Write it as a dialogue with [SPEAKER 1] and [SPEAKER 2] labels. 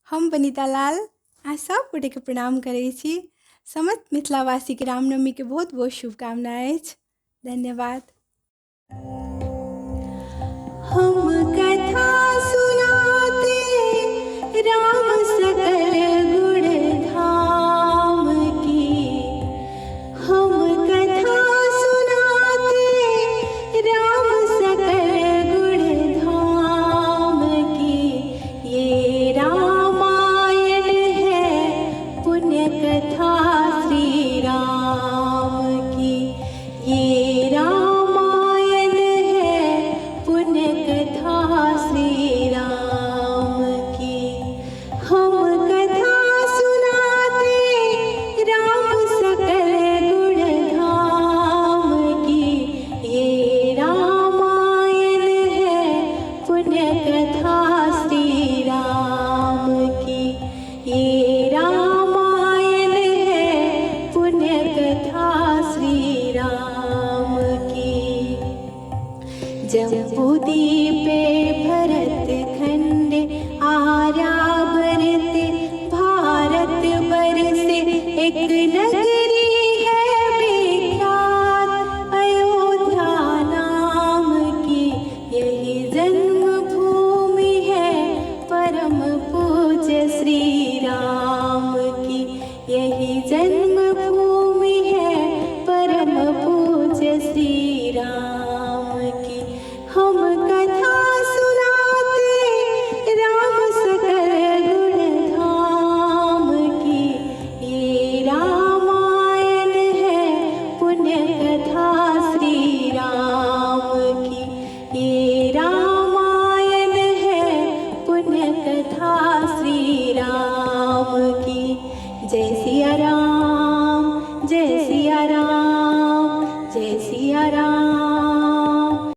[SPEAKER 1] हम वनिता लाल अहाँ सब गोटेके प्रणाम करै छी। समस्त मिथिलावासीके रामनवमीके बहुत बहुत शुभकामना अछि। धन्यवाद। हम कथा सुनाते राम सकल गुण धाम की, हम कथा सुनाते राम सकल गुण धाम की। ये रामायण है पुण्य कथा श्री राम की। ये रामायण है पुण्य कथा श्री राम की। हम कथा सुनाते राम सकल गुण धाम की। ये रामायण है पुण्य कथा श्री राम की। ये रामायण है पुण्य कथा श्री राम की। जम्बूद्वीपे भरत खंडे आर्यावर्ते भारत बरसे एक नगरी है विख्यात अयोध्या नाम की। यही जन्मभूमि है परम पूज्य श्री राम की। यही जन्मभूमि है परम पूज्य श्री राम की। हम कथा सुनाते राम सकल गुण धाम की। ये रामायण है पुण्य कथा श्री राम की। ये रामायण है पुण्य कथा श्री राम की। जय सिया राम।